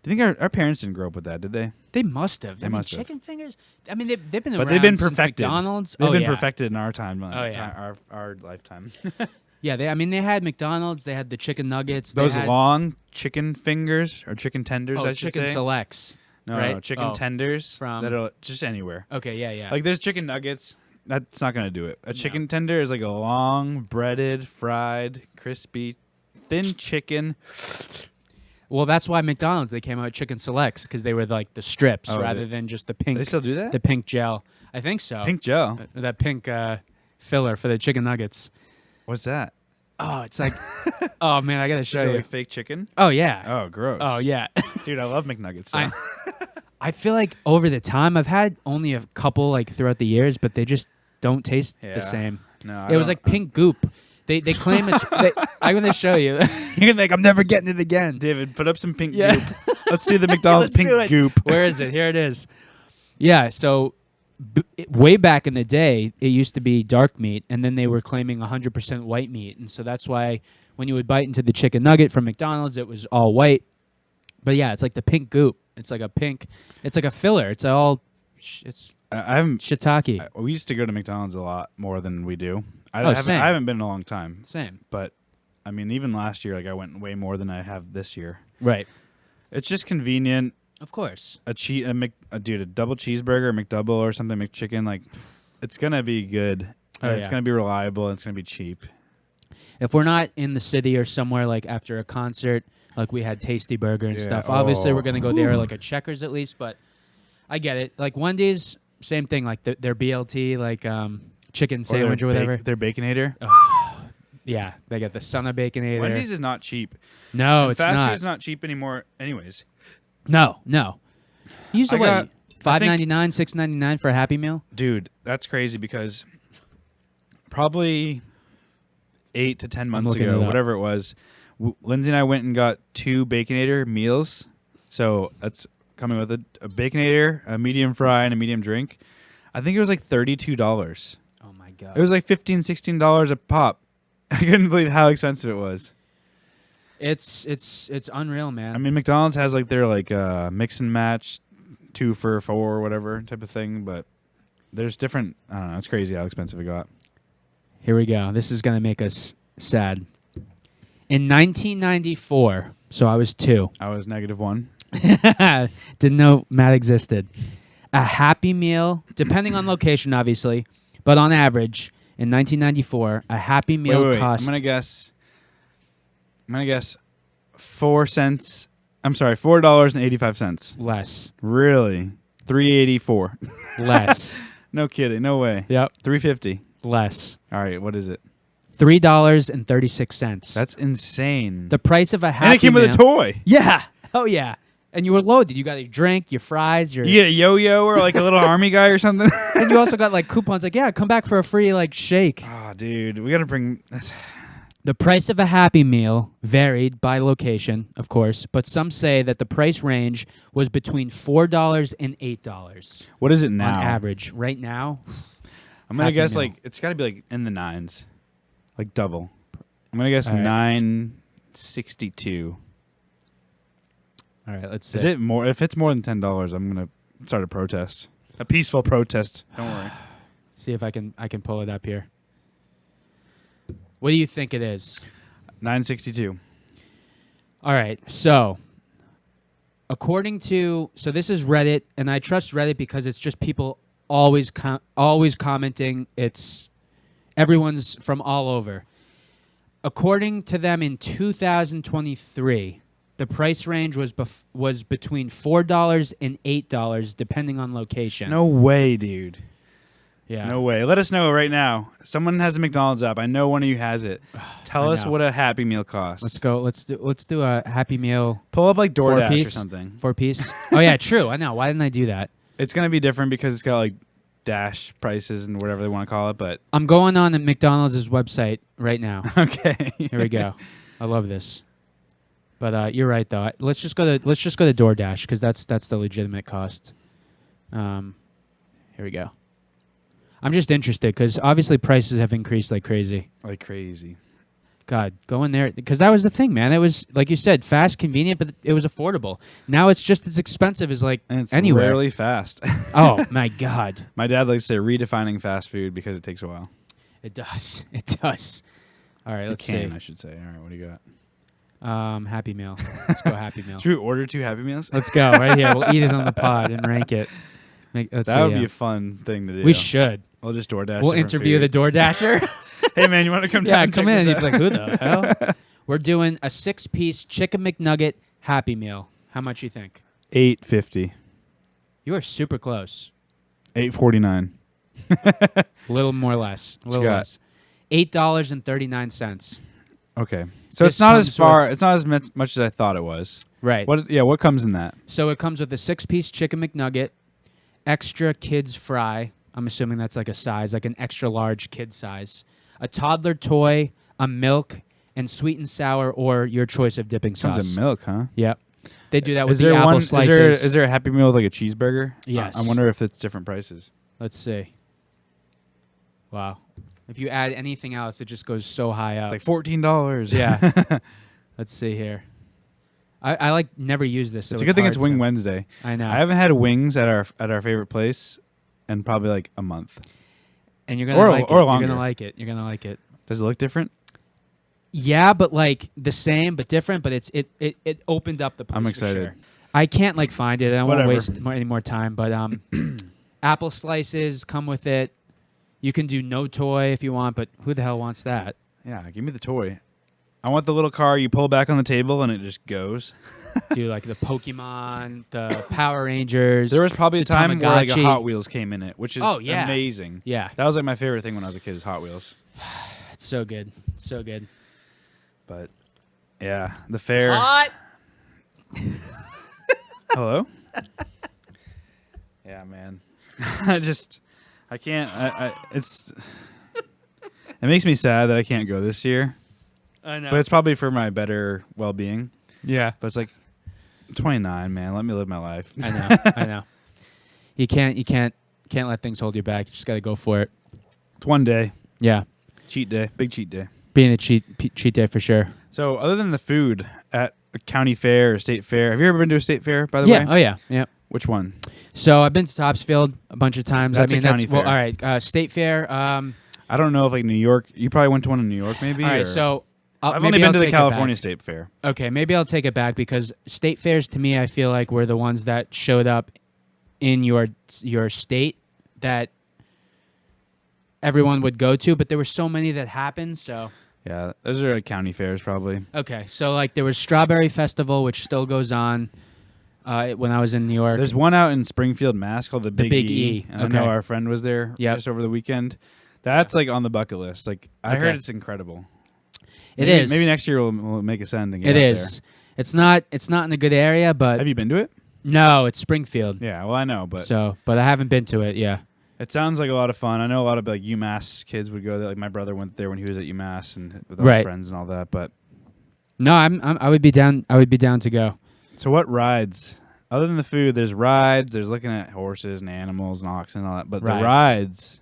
do you think our parents didn't grow up with that? Did they? They must have. I mean, must have. chicken fingers. I mean, they've been around. But they've been since perfected. McDonald's. They've been yeah. perfected in our time. Oh, yeah. Our lifetime. Yeah, they had McDonald's. They had the chicken nuggets. Those they had, long chicken fingers or chicken tenders, I should chicken say. selects. No, right? no, chicken Oh. tenders From- that'll just anywhere. Okay, yeah. Like there's chicken nuggets. That's not gonna do it. A chicken tender is like a long, breaded, fried, crispy, thin chicken. Well, that's why McDonald's they came out with chicken selects because they were like the strips Oh, rather than just the pink. They still do that? The pink gel. I think so. Pink gel. That pink filler for the chicken nuggets. What's that? Oh, it's like, oh man, I gotta show Is it you. like fake chicken? Oh yeah. Oh, gross. Oh yeah. Dude, I love McNuggets. I- though. I feel like over the time I've had only a couple like throughout the years, but they just don't taste Yeah. the same. No, It was like pink goop. They claim it's. I'm gonna show you. You're gonna be like, I'm never getting it again. David, put up some pink Yeah. goop. Let's see the McDonald's Let's do pink it. goop. Where is it? Here it is. Yeah. So way back in the day, it used to be dark meat, and then they were claiming 100% white meat, and so that's why when you would bite into the chicken nugget from McDonald's, it was all white. But yeah, it's like the pink goop. It's like a pink. It's like a filler. It's all. It's I haven't. shiitake. We used to go to McDonald's a lot more than we do. Same. I haven't been in a long time. Same. But I mean, even last year, like I went way more than I have this year. Right. It's just convenient. Of course. A double cheeseburger, a McDouble or something, McChicken, like it's gonna be good. Oh, and it's yeah. gonna be reliable and it's gonna be cheap. If we're not in the city or somewhere like after a concert, like we had Tasty Burger and Yeah. stuff, obviously Oh. we're gonna go there, like a Checkers at least. But I get it. Like Wendy's, same thing. Like their BLT, like chicken sandwich or whatever. Their Baconator. Yeah, they got the son of Baconator. Wendy's is not cheap. No, And it's fast not. food's not cheap anymore. Anyways, No. Use the I what? got- I think- $5.99, $6.99 for a Happy Meal. dude, that's crazy because probably 8 to 10 months looking it ago, up. whatever it was, Lindsay and I went and got 2 Baconator meals. So that's coming with a Baconator, a medium fry, and a medium drink. I think it was like $32. Oh my god. It was like $15, $16 a pop. I couldn't believe how expensive it was. It's unreal, man. I mean, McDonald's has like their like mix and match 2 for $4 or whatever type of thing, but there's different. I don't know. It's crazy how expensive it got. Here we go. This is gonna make us sad. In 1994, so I was 2. I was -1. Didn't know Matt existed. A Happy Meal, depending on location, obviously, but on average, in 1994, a Happy Meal Wait. cost. I'm gonna guess 4 cents. I'm sorry, $4.85. less. Really? $3.84. Less. No kidding. No way. Yep. $3.50. Less. All right. What is it? $3.36. That's insane. The price of a Happy and it came with a Meal- toy. Yeah. Oh yeah. And you were loaded. You got your drink, your fries, your. You get a yo-yo or like a little army guy or something. And you also got like coupons. Like, yeah, come back for a free like shake. Oh, dude, we got to bring. The price of a Happy Meal varied by location, of course, but some say that the price range was between $4 and $8 What is it now? on average. Right now, I'm gonna Happy guess Meal. like it's got to be like in the nines, like double. I'm gonna guess All right. $9.62. all right, let's see. Is it more? If it's more than $10, I'm gonna start a protest. A peaceful protest. Don't worry. See if I can pull it up here. What do you think it is? $9.62. All right, so according to this is Reddit, and I trust Reddit because it's just people always commenting. It's everyone's from all over. According to them, in 2023, the price range was between $4 and $8, depending on location. No way, dude. Yeah. No way. Let us know right now. Someone has a McDonald's app. I know one of you has it. Tell I us know. what a Happy Meal costs. Let's go. Let's do a Happy Meal Pull up like DoorDash or 4-piece? something. 4-piece. Oh yeah, true. I know. Why didn't I do that? It's gonna be different because it's got like dash prices and whatever they want to call it. But I'm going on at McDonald's website right now. okay, Here we go. I love this. But you're right though. Let's just go to DoorDash because that's the legitimate cost. Here we go. I'm just interested because obviously prices have increased like crazy. Like crazy. God, go in there because that was the thing, man. It was like you said, fast, convenient, but it was affordable. Now it's just as expensive as like And it's anywhere. rarely fast. Oh my God, My dad likes to say redefining fast food because it takes a while. it does. It does. All right, let's I see. should say. All right, what do you got? Happy Meal. Let's go Happy Meal. Should we order 2 Happy Meals? Let's go right here. We'll eat it on the pod and rank it. That would be a fun thing to do. We should. We'll just DoorDash. We'll different interview food. the DoorDasher. Hey man, you want to come down? Yeah, and come check in. this You'd be out? like, who the hell? We're doing a 6-piece chicken McNugget Happy Meal. How much you think? $8.50. You are super close. $8.49. A little more less. A What you little got? less. $8.39. Okay, so This it's not as comes far. with- It's not as much as I thought it was. Right. What? Yeah, what comes in that? So it comes with a 6-piece chicken McNugget, extra kids fry. I'm assuming that's like a size, like an extra large kid size. A toddler toy, a milk, and sweet and sour or your choice of dipping sauce. Comes in milk, huh? Yep. They do that with Is the there apple one? slices. Is there a Happy Meal with like a cheeseburger? Yes. I wonder if it's different prices. Let's see. Wow. If you add anything else, it just goes so high up. It's like $14. Yeah. Let's see here. I like never use this. So It's a good thing it's hard Wing to- Wednesday. I know. I haven't had wings at our favorite place in probably like a month. And you're gonna or- like it. or You're longer. gonna like it. You're gonna like it. Does it look different? Yeah, but like the same, but different. But it opened up the place. I'm for excited. sure. I can't like find it. I won't Whatever. waste any more time. But apple slices come with it. You can do no toy if you want, but who the hell wants that? Yeah, give me the toy. I want the little car you pull back on the table and it just goes. Do like the Pokemon, the Power Rangers. There was probably a the time where like a Tamagotchi. Hot Wheels came in it, which is Oh, yeah. amazing. Yeah, That was like my favorite thing when I was a kid is Hot Wheels. it's so good. So good. But yeah, the fair. Hot. Hello? Yeah, man. I can't. It makes me sad that I can't go this year. I know. But it's probably for my better well-being. Yeah, But it's like, I'm 29, man. Let me live my life. I know. I know. You can't let things hold you back. You just got to go for it. It's one day. Yeah, Cheat day. Big cheat day. being a cheat day for sure. So other than the food at a county fair or state fair, have you ever been to a state fair, by the Yeah. way? Oh yeah. Yeah. Which one? So I've been to Topsfield a bunch of times. That's I a mean, county that's well. fair. All right. State fair. I don't know if like New York. You probably went to one in New York, maybe. All right. or- So I've maybe only been I'll to the take it back. California State Fair. Okay, maybe I'll take it back because state fairs to me I feel like were the ones that showed up in your state that everyone would go to, but there were so many that happened, so Yeah, those are like county fairs probably. okay. So like there was Strawberry Festival which still goes on when I was in New York. There's one out in Springfield, Mass called the Big Big E. E, And okay. I know our friend was there Yep. just over the weekend. That's like on the bucket list. Like I Okay. heard it's incredible. It is. Maybe next year we'll make a send and get It out is. It's not in a good area, there. but Have you been to it? no, it's Springfield. Yeah, well I know, but But I haven't been to it. Yeah. it sounds like a lot of fun. I know a lot of like UMass kids would go there. Like my brother went there when he was at UMass and with all his Right. friends and all that. But No, I would be down. I would be down to go. so what rides? Other than the food, there's rides. There's looking at horses and animals and oxen and all that. But the rides,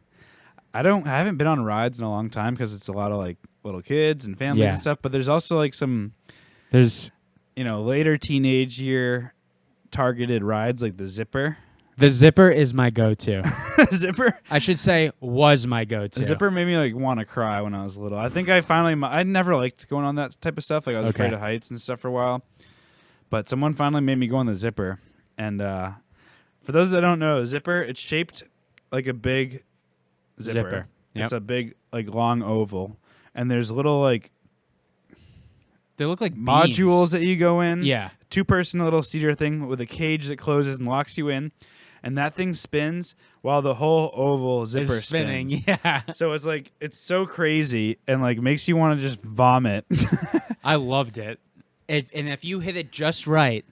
I haven't been on rides in a long time because it's a lot of like little kids and families and stuff. But there's also like some, There's later teenage year targeted rides like the Zipper. the Zipper is my go-to. Zipper. I should say was my go-to. The Zipper made me like want to cry when I was little. I think I never liked going on that type of stuff. Like I was afraid of heights and stuff for a while. But someone finally made me go on the Zipper. And for those that don't know, Zipper, it's shaped like a big zipper. Yep. It's a big like long oval. And there's little like They look like modules beans. that you go in. Yeah. 2-person little cedar thing with a cage that closes and locks you in. And that thing spins while the whole oval zipper Is spinning. spins. Yeah. So it's like it's so crazy and like makes you want to just vomit. I loved it. And if you hit it just right,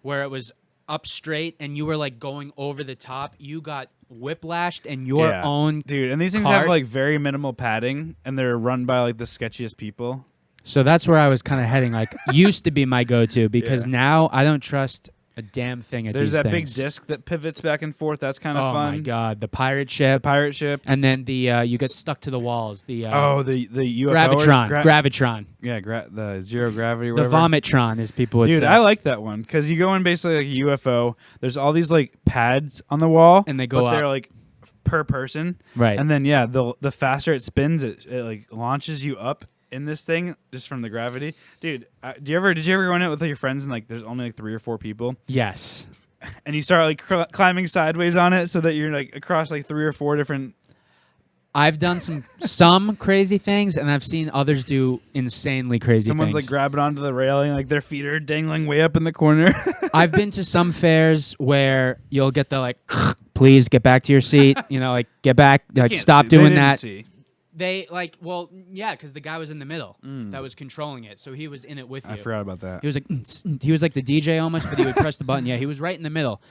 where it was up straight and you were like going over the top, you got whiplashed and your own dude. And these things cart. have like very minimal padding, and they're run by like the sketchiest people. So that's where I was kind of heading. Like, used to be my go-to because now I don't trust a damn thing at There's these that things. big disc that pivots back and forth. That's kind of fun. Oh my god, the pirate ship, Pirate ship. and then the you get stuck to the walls. The the UFO Gravitron, Gravitron, the zero gravity. Or the whatever. Vomitron, as people would Dude, say. I like that one because you go in basically like a UFO. There's all these like pads on the wall, And they go but they're up. like per person, Right. And then the faster it spins, it like launches you up in this thing just from the gravity. Dude, did you ever go in it with your friends and like there's only like 3 or 4 people, Yes. and you start like climbing sideways on it so that you're like across like 3 or 4 different. I've done some crazy things, and I've seen others do insanely crazy Someone's things. like grabbing onto the railing, like their feet are dangling way up in the corner. I've been to some fairs where you'll get the like, please get back to your seat. Like get back, like Can't stop see. They doing didn't that. see. They like, well, yeah, because the guy was in the middle that was controlling it, so he was in it with you. I forgot about that. He was like, he was like the DJ almost, but he would press the button. Yeah, he was right in the middle.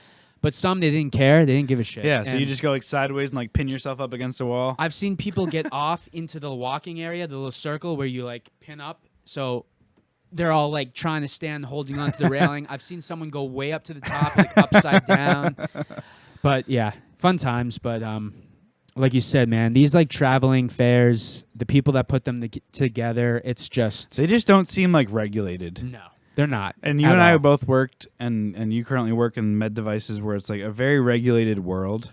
But some they didn't care; they didn't give a shit. Yeah, so And you just go like sideways and like pin yourself up against the wall. I've seen people get off into the walking area, the little circle where you like pin up. So they're all like trying to stand, holding onto the railing. I've seen someone go way up to the top, like upside down. But yeah, fun times. But like you said, man, these like traveling fairs, the people that put them together, it's just They just don't seem like regulated. no, they're not. And you at and I all. both worked, and you currently work in med devices where it's like a very regulated world.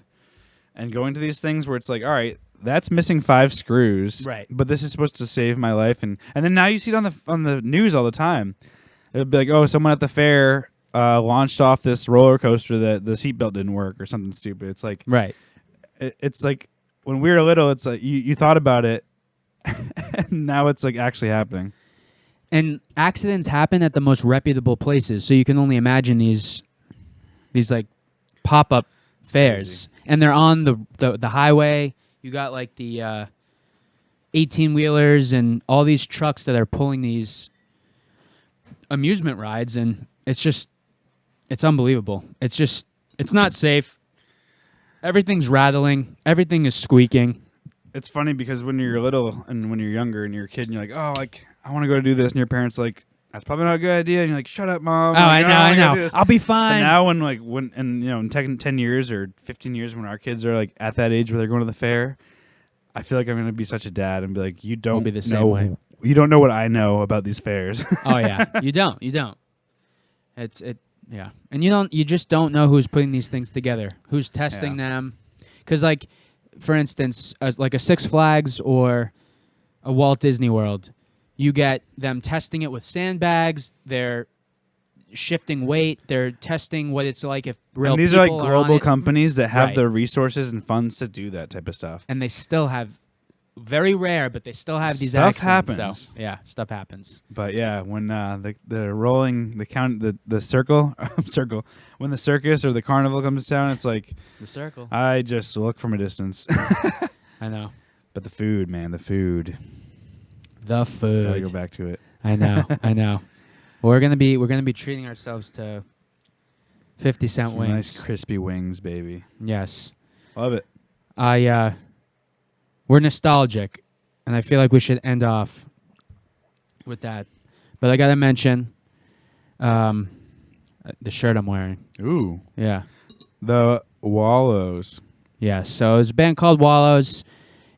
And going to these things where it's like, all right, that's missing 5 screws, Right. But this is supposed to save my life, and then now you see it on the news all the time. It'll be like, oh, someone at the fair launched off this roller coaster that the seatbelt didn't work or something stupid. It's like right. It's like when we were little, it's like you thought about it, and now it's like actually happening. And accidents happen at the most reputable places, so you can only imagine these like pop-up fairs, and they're on the highway. You got like the 18-wheelers and all these trucks that are pulling these amusement rides, and it's unbelievable. It's not safe. Everything's rattling. Everything is squeaking. It's funny because when you're little and when you're younger and you're a kid and you're like, oh, like I want to go do this, and your parents like, that's probably not a good idea, and you're like, shut up, mom. Oh, Like, I wanna go do know. this." I'll be And fine. now in 10 years or 15 years when our kids are like at that age where they're going to the fair, I feel like I'm going to be such a dad and be like, you don't be the same know, way. you don't know what I know about these fairs. Oh yeah, you don't. Yeah, and you just don't know who's putting these things together, who's testing them, because like, for instance, like a Six Flags or a Walt Disney World, you get them testing it with sandbags. They're shifting weight. They're testing what it's like if real And these are like people on global it. companies that have Right. the resources and funds to do that type of stuff. And they still have, very rare, but they still have these Stuff accidents. happens. So yeah, stuff happens. But yeah, when the rolling the circle when the circus or the carnival comes to town, it's like The circle. I just look from a distance. I know. But the food, man, the food. The food. Gotta go back to it. I know. I know. Well, we're gonna be treating ourselves to 50-cent Some wings. nice crispy wings, baby. Yes. Love it. We're nostalgic, and I feel like we should end off with that. But I gotta mention the shirt I'm wearing. Ooh. Yeah. The Wallows. Yeah. So it's a band called Wallows.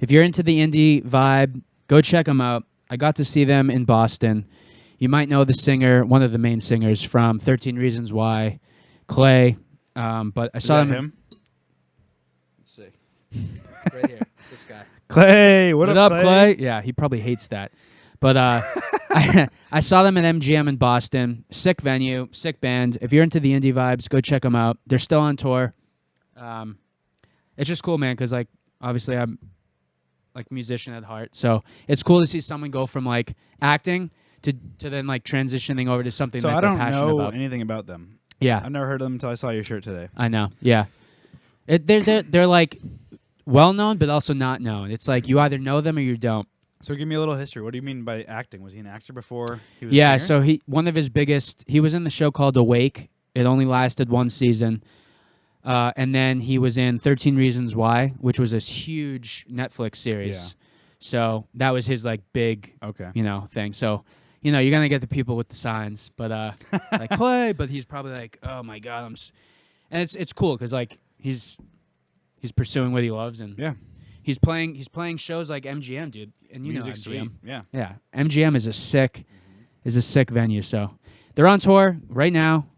If you're into the indie vibe, go check them out. I got to see them in Boston. You might know the singer, one of the main singers from 13 Reasons Why, Clay. But I saw him. Let's see. Right here. This guy. Clay, what up, Clay? Yeah, he probably hates that. But I saw them at MGM in Boston. Sick venue, sick band. If you're into the indie vibes, go check them out. They're still on tour. It's just cool, man, because, like, obviously I'm, like, musician at heart. So it's cool to see someone go from, like, acting to then, like, transitioning over to something that they're passionate about. So I don't know anything about them. Yeah. I've never heard of them until I saw your shirt today. I know. Yeah. They're like well known, but also not known. It's like you either know them or you don't. So give me a little history. What do you mean by acting? Was he an actor before he was Yeah. a singer? So one of his biggest. He was in the show called Awake. It only lasted one season, and then he was in 13 Reasons Why, which was this huge Netflix series. Yeah. So that was his like big, thing. So. You're gonna get the people with the signs, but like Clay. But he's probably like, oh my god, and it's cool because like he's pursuing what he loves, and he's playing shows like MGM, dude, and you Music know Suite. MGM, yeah. MGM is a sick venue. So they're on tour right now.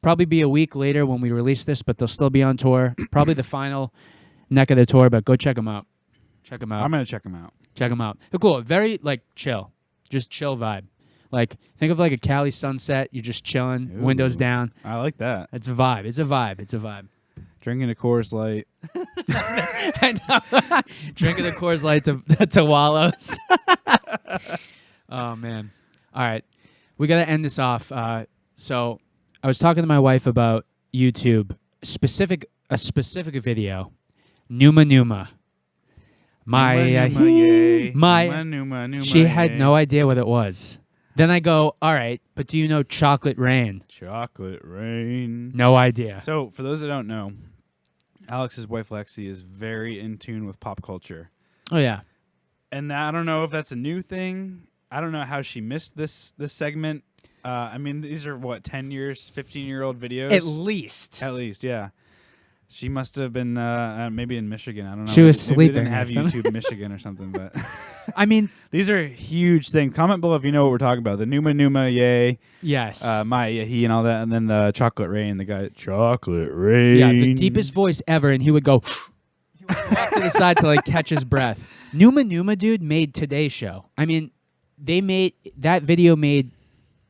Probably be a week later when we release this, but they'll still be on tour. Probably the final neck of the tour, but go check them out. Check them out. I'm gonna check them out. Check them out. They're cool. Very like chill, just chill vibe. Like, think of like a Cali sunset. You're just chilling, windows down. I like that. It's a vibe. It's a vibe. It's a vibe. Drinking a Coors Light. I know. Drinking a Coors Light to Wallows. Oh, man. All right. We got to end this off. So I was talking to my wife about YouTube, a specific video, Numa Numa. She had no idea what it was. Then I go, all right, but do you know Chocolate Rain? Chocolate Rain. No idea. So, for those that don't know, Alex's wife Lexi is very in tune with pop culture. Oh, yeah. And I don't know if that's a new thing. I don't know how she missed this segment. I mean, these are, 10 years, 15-year-old videos? At least, yeah. She must have been maybe in Michigan. I don't know. She was maybe sleeping. They didn't have YouTube Michigan or something, but I mean, these are huge things. Comment below if you know what we're talking about. The Numa Numa, yay. Yes. My, he, and all that. And then the Chocolate Rain, the guy, Chocolate Rain. Yeah, the deepest voice ever. And he would go, he would walk to the side to like catch his breath. Numa Numa, dude, made Today's Show. I mean, that video made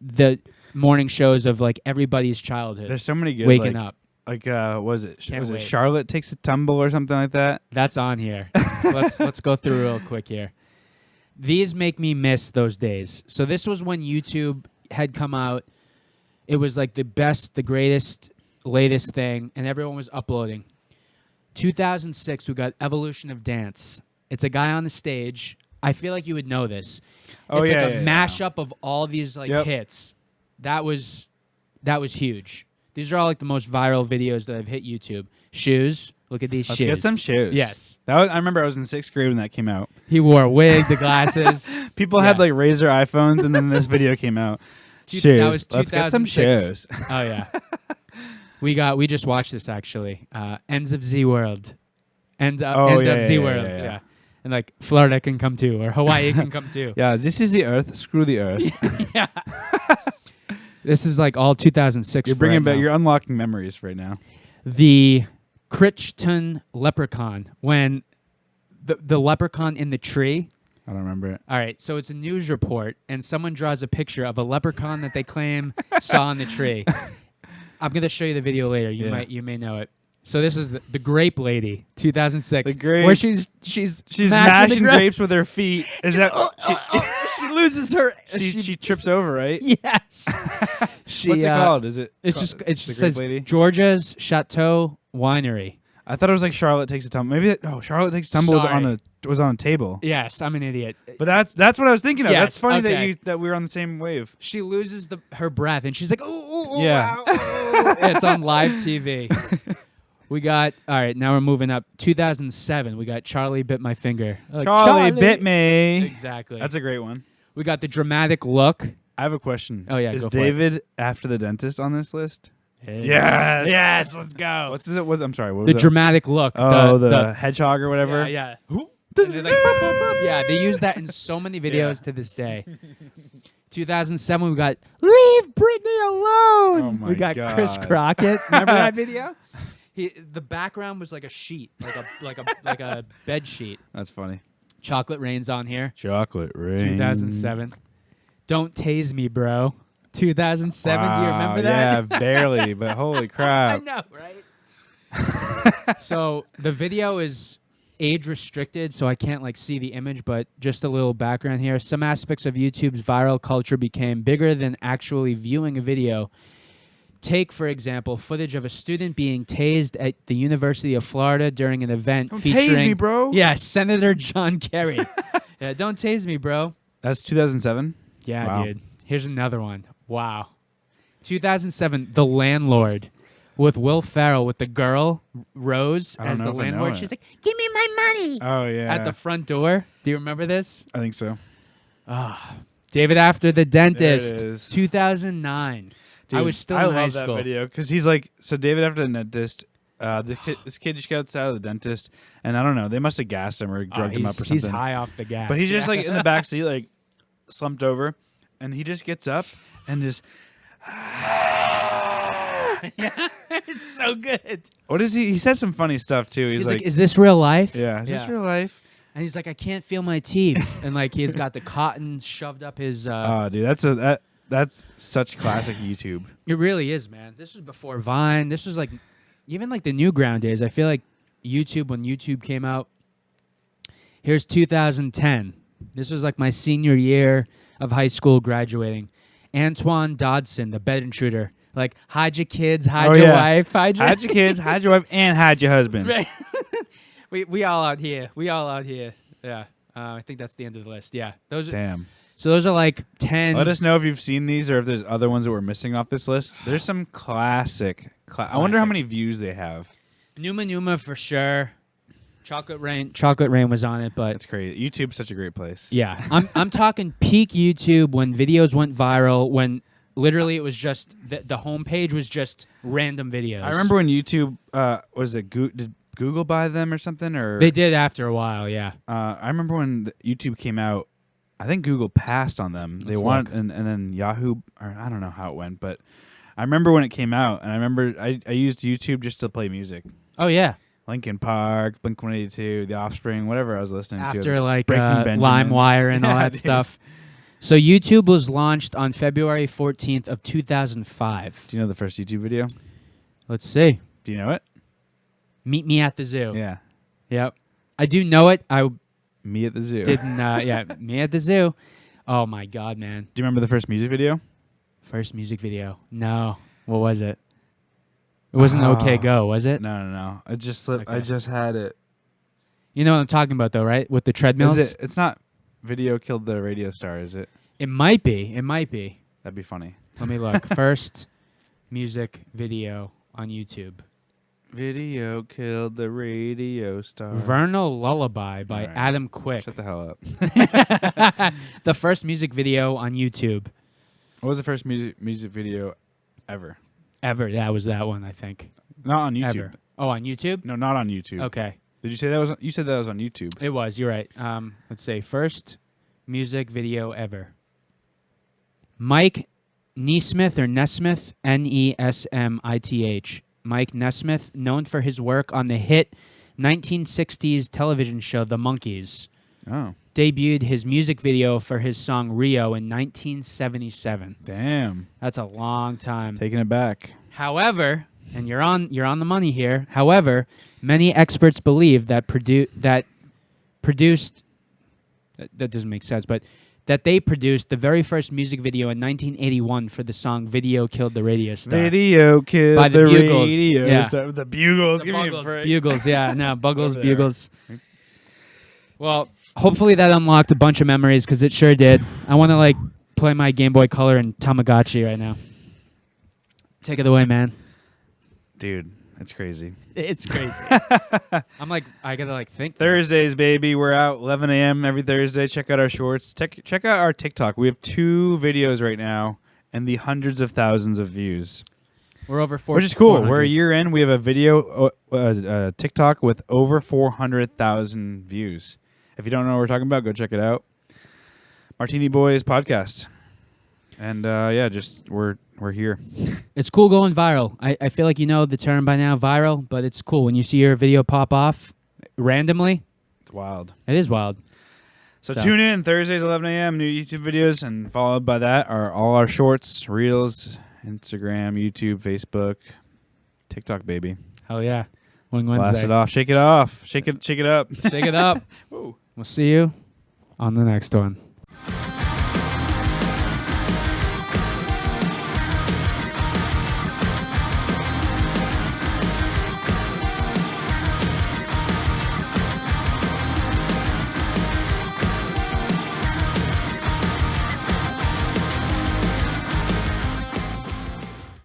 the morning shows of like everybody's childhood. There's so many good waking up. Like, was it wait. Charlotte Takes a Tumble or something like that? That's on here. So let's go through real quick here. These make me miss those days. So this was when YouTube had come out. It was like the best, the greatest, latest thing, and everyone was uploading. 2006, we got Evolution of Dance. It's a guy on the stage. I feel like you would know this. Oh, it's yeah, like a mashup of all these like hits. That was huge. These are all like the most viral videos that have hit YouTube. Shoes. Look at these shoes. Let's get some shoes. Yes. I remember I was in 6th grade when that came out. He wore a wig, the glasses. People had like Razor iPhones, and then this video came out. Shoes. That was 2006. Let's get some shoes. Oh, yeah. We just watched this, actually. Ends of Z World. End of Z World. Yeah. And like Florida can come too, or Hawaii can come too. Yeah, this is the Earth. Screw the Earth. Yeah. This is like all 2006. You're bringing back. You're unlocking memories right now. The Crichton leprechaun, when the leprechaun in the tree. I don't remember it. All right, so it's a news report, and someone draws a picture of a leprechaun that they claim saw in the tree. I'm gonna show you the video later. You may know it. So this is the Grape Lady, 2006, the grape, where she's mashing grapes with her feet. Is that she loses her? She trips over, right? Yes. What's it called? Is it? It just says Lady? Georgia's Chateau Winery. I thought it was like Charlotte Takes a Tumble. Maybe Charlotte Takes a Tumble was on a was on a table. Yes, I'm an idiot. But that's what I was thinking of. Yes, That's funny okay. that we were on the same wave. She loses her breath, and she's like, "Ooh, Yeah. wow, ooh." It's on live TV. We got all right. Now we're moving up. 2007. We got Charlie Bit My Finger. Like, Charlie bit me. Exactly. That's a great one. We got the dramatic look. I have a question. Oh, yeah, is go for it. David after the dentist on this list? Yes. Yes. Let's go. What's it? I'm sorry. What was The it? dramatic look. Oh, the hedgehog or whatever. Yeah. And they're like, "Boop, boop, boop." Yeah, they use that in so many videos to this day. 2007, we got Leave Britney Alone. Oh my we got God. Chris Crockett. Remember that video? The background was like a sheet, like a bed sheet. That's funny. Chocolate Rain's on here. Chocolate rain. 2007. Don't Tase Me, Bro. 2007. Wow, Do you remember that? Yeah, barely. But holy I crap! know, right? So the video is age restricted, so I can't see the image, but just a little background here. Some aspects of YouTube's viral culture became bigger than actually viewing a video. Take, for example, footage of a student being tased at the University of Florida during an event Don't featuring tase me, bro. Yeah, Senator John Kerry. Yeah, don't tase me, bro. That's 2007. Yeah, Wow. dude. Here's another one. Wow. 2007, The Landlord with Will Ferrell with the girl, Rose, I don't as know the if I know landlord. it. She's like, "Give me my money." Oh yeah. At the front door. Do you remember this? I think so. David After the Dentist, There it is. 2009. I Dude, was still I in high love school. that video because he's like, so David after the dentist. This kid just gets out of the dentist, and I don't know. They must have gassed him or drugged him up or something. He's high off the gas. But he's just like in the back seat, like slumped over, and he just gets up and just. It's so good. What is he? He says some funny stuff too. He's like, "Is this real life?" yeah, is this real life? And he's like, "I can't feel my teeth," and he's got the cotton shoved up his. Oh, dude, that's such classic YouTube. It really is, man. This was before Vine. This was even the Newground days. I feel like YouTube, when YouTube came out. Here's 2010. This was my senior year of high school, graduating. Antoine Dodson, the bed intruder. Hide your kids, hide your wife, hide your kids, hide your wife, and hide your husband. Right. we all out here. We all out here. Yeah. I think that's the end of the list. Yeah. Damn. So those are 10. Let us know if you've seen these or if there's other ones that we're missing off this list. There's some classic. I wonder how many views they have. Numa for sure. Chocolate Rain was on it, but That's great. YouTube's such a great place. yeah, I'm talking peak YouTube when videos went viral. When literally it was just the homepage was just random videos. I remember when YouTube did Google buy them or something, or they did after a while. Yeah, I remember when YouTube came out. I think Google passed on them. They Let's wanted, look. and then Yahoo, or I don't know how it went, but I remember when it came out, and I remember I used YouTube just to play music. Oh yeah. Linkin Park, Blink-182, The Offspring, whatever I was listening to. After Breaking Benjamin. LimeWire and all Yeah, that dude. stuff. So YouTube was launched on February 14th of 2005. Do you know the first YouTube video? Let's see. Do you know it? Meet Me at the Zoo. Yeah. Yep. I do know it. I Me at the Zoo. didn't. Yeah, Me at the Zoo. Oh my God, man. Do you remember the first music video? First music video. No. What was it? It wasn't OK Go, was it? No. I just slipped. Okay. I just had it. You know what I'm talking about, though, right? With the treadmills. Is it? It's not Video Killed the Radio Star, is it? It might be. It might be. That'd be funny. Let me look. First music video on YouTube. Video Killed the Radio Star. Vernal Lullaby by All right. Adam Quick. Shut the hell up. The first music video on YouTube What was the first music video ever? ever. That was that one, I think. Not on YouTube. Ever. Oh, on YouTube? No, not on YouTube. Okay. Did you say that was? You said that was on YouTube. It was. You're right. Let's say first music video ever. Mike Nesmith or Nesmith, Nesmith. Mike Nesmith, known for his work on the hit 1960s television show The Monkees, Oh, debuted his music video for his song Rio in 1977. damn! That's a long time. Taking it back. However, and you're on the money here. However, many experts believe that that doesn't make sense, but that they produced the very first music video in 1981 for the song "Video Killed the Radio Star." Video Killed By the Bugles. Radio Yeah. Star. The Bugles. The Give me a Buggles, break. Bugles, yeah, no, Buggles, Over there. Bugles. Well, hopefully that unlocked a bunch of memories because it sure did. I want to like play my Game Boy Color and Tamagotchi right now. Take it away, man. Dude, it's crazy. It's crazy. I'm like, I gotta like think. Thursdays, baby. We're out 11 a.m. every Thursday. Check out our shorts. Check out our TikTok. We have 2 videos right now and the hundreds of thousands of views. We're over 400. Which is cool. We're a year in. We have a video TikTok with over 400,000 views. If you don't know what we're talking about, go check it out. Martini Boys Podcast. And just we're here. It's cool going viral. I feel like you know the term by now, viral, but it's cool when you see your video pop off randomly. It's wild. It is wild. So tune in Thursdays 11 a.m. new YouTube videos, and followed by that are all our shorts, reels, Instagram, YouTube, Facebook, TikTok, baby. Hell yeah. Wing Wednesday. Blast it off. Shake it off. Shake it up. Shake it up. Woo. We'll see you on the next one.